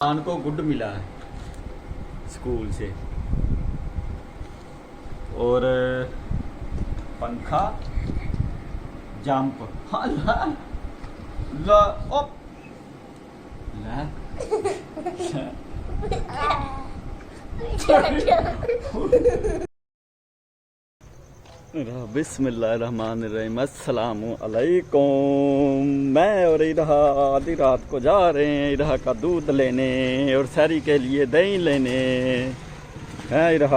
खान को गुड मिला है स्कूल से और पंखा जंप हाँ ला ला ओप ला बिस्मिल्लाहिर्रहमानिर्रहीम अस्सलामु अलैकुम। मैं और इधर आधी रात को जा रहे हैं इधर का दूध लेने और सरी के लिए दही लेने हैं। इधर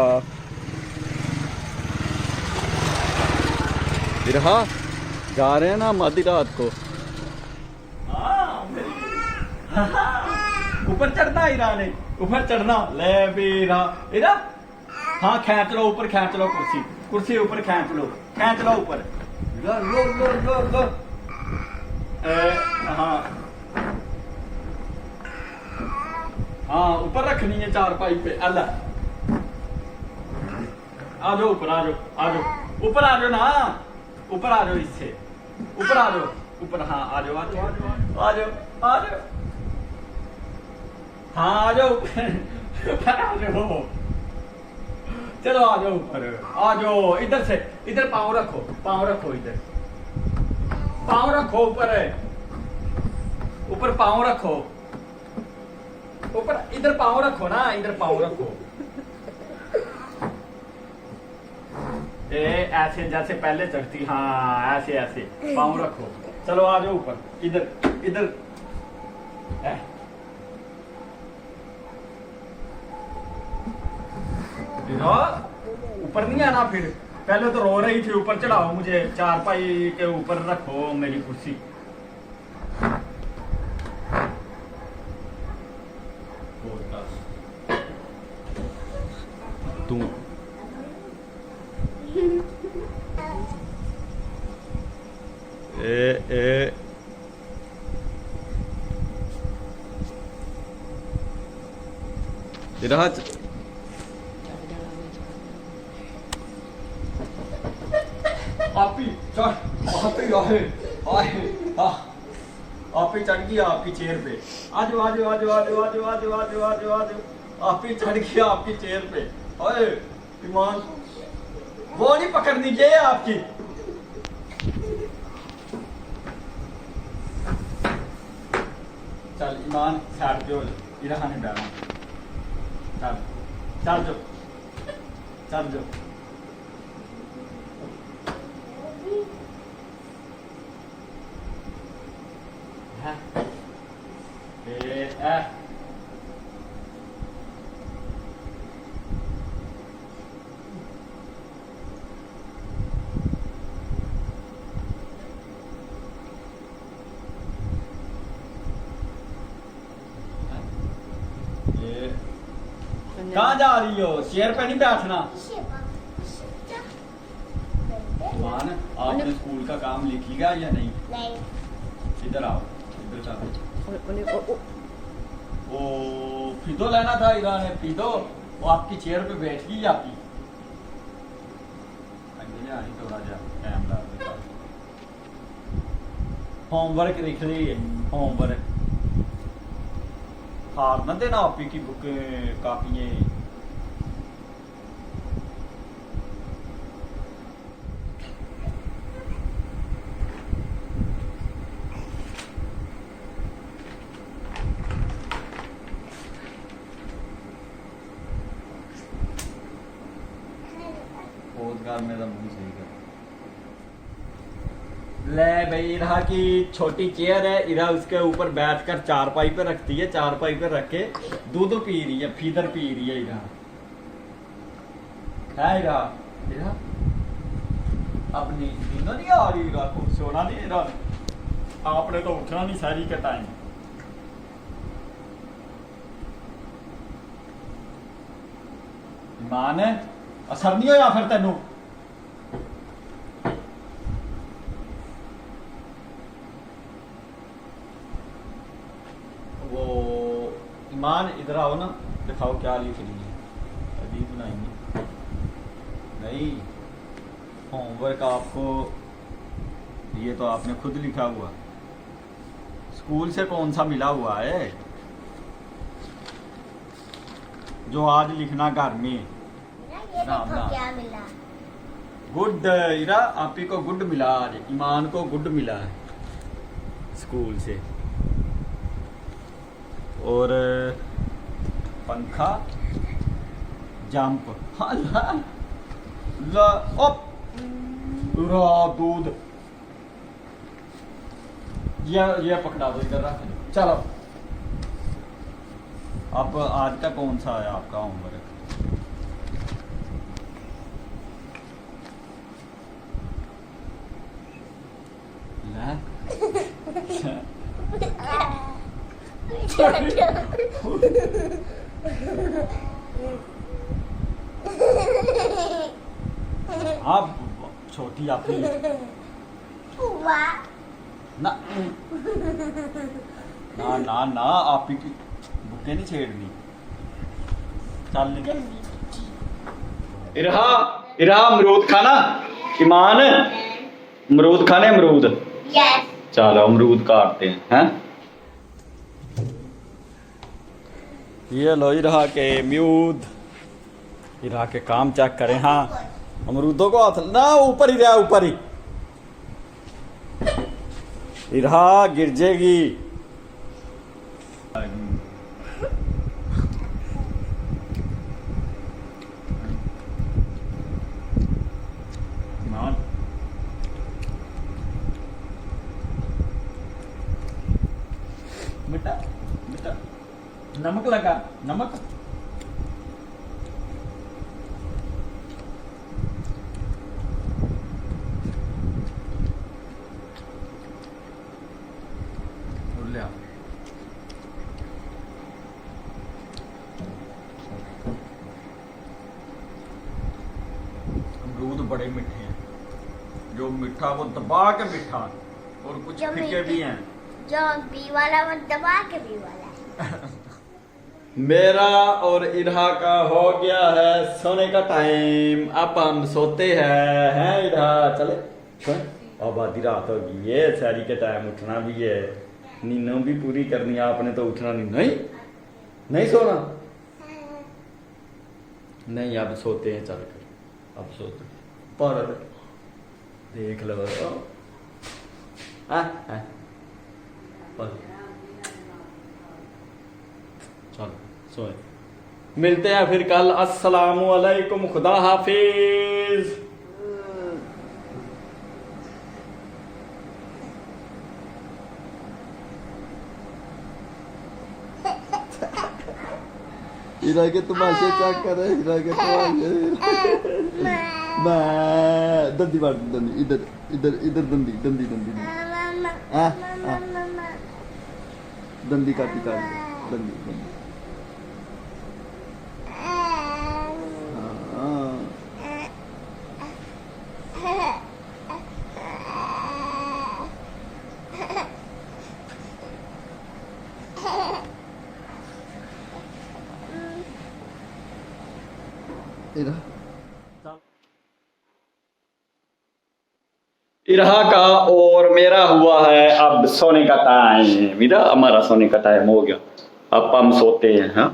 जा रहे हैं ना आधी रात को। ऊपर चढ़ना ईरान ऊपर चढ़ना ले भी इधर हाँ खींच लो ऊपर खींच लो कुर्सी ऊपर खींच लो ऊपर लो लो लो लो लो हाँ हाँ ऊपर रखनी है चारपाई पे अल्लाह आ जाओ ऊपर आ जाओ ऊपर आ जाओ ना ऊपर आ जाओ इससे ऊपर आ जाओ ऊपर हाँ आ जाओ हाँ आ जाओ ऊपर आ जाओ चलो आ जाओ ऊपर आ जाओ इधर से इधर पाँव रखो इधर पाँव रखो ऊपर पाँव रखो ऊपर इधर पाँव रखो ना इधर पाँव रखो ऐसे जैसे पहले चढ़ती हाँ ऐसे ऐसे पाँव रखो। चलो आ जाओ ऊपर इधर ऊपर नहीं आना फिर पहले तो रो रही थी ऊपर चढ़ाओ मुझे चारपाई के ऊपर रखो मेरी कुर्सी। तू ए आपी चढ़ गई आपकी चेयर पे आज आपी चढ़ गई आपकी चेयर पे ओए ईमान वो नहीं पकड़नी चाहिए आपकी। चल ईमान साइड पे हो इधर नहीं बैठना चल जो कहाँ जा रही हो चेयर पे नहीं बैठना। मान आपने स्कूल का काम लिखिएगा या नहीं? इधर आओ इधर चलो ओ फिदो लेना था ईरान ने फिदो वो आपकी चेयर पे बैठ गई आपकी थोड़ा जा कैमरा होमवर्क लिख रही है होमवर्क हार न देना आपी की बुक कापियां मेरा मुंह सही कर ले भाई रहा की छोटी चेयर है इरा उसके ऊपर बैठकर चारपाई पे रखती है चारपाई पे रख के दूध पी रही है फीदर पी रही है इरा अपनी नींद नहीं आ रही इरा को सोना नहीं इरा आपने तो उठना नहीं सारी के टाइम ईमान है असर नहीं होया फिर तेनू वो ईमान इधर आओ ना दिखाओ क्या लिख रही है अभी बनाएंगे नहीं होमवर्क आपको ये तो आपने खुद लिखा हुआ स्कूल से कौन सा मिला हुआ है जो आज लिखना घर में। ये राम देखो राम। क्या मिला। गुड इरा, आप ही को गुड मिला आज, ईमान को गुड मिला है स्कूल से। और पंखा, जंप, हाँ ला ला ओप रा दूध। ये पकड़ा दो, इधर रख दो। चलो अब आज का कौन सा है आपका होमवर्क? आप छोटी आप ही हुआ। ना ना ना ना, आप ही की बुके नहीं छेड़नी। चल इरहा, इरहा अमरूद खाना। ईमान अमरूद खाने, अमरूद। यस। चलो अमरूद काटते हैं। ये लो इरहा के अमरूद। इरहा के काम चेक करें। हाँ अमरूदों को हाथ ना, ऊपर ही रहा, ऊपर ही। इरहा गिर जाएगी। बेटा बेटा नमक लगा, नमक। ले आओ। अमरूद बड़े मीठे हैं, जो मीठा वो दबा के मीठा, और कुछ जो फीके भी हैं। जो बी वाला वो दबा के बी वाला है। मेरा और इरहा का हो गया है सोने का टाइम। अब हम सोते हैं इरहा? चले अब आधी रात होगी, ये सैरी के टाइम उठना भी है, नींदों भी पूरी करनी है आपने, तो उठना नहीं। नहीं नहीं सोना नहीं, अब सोते हैं। चल कर अब सोते पर देख लो पर चलो सोए। मिलते हैं फिर कल। अस्सलामु अलैकुम, खुदा हाफिज। हीरा के तमाशे चेक कर रहे, हीरा के तमाशे। मैं दंदी मार, दंदी इधर इधर इधर, दंदी दंदी दंदी दंदी काटी काटी, दंदी दंदी। इरहा का और मेरा हुआ है अब सोने का टाइम। मेरा हमारा सोने का टाइम हो गया, अब हम सोते हैं। हाँ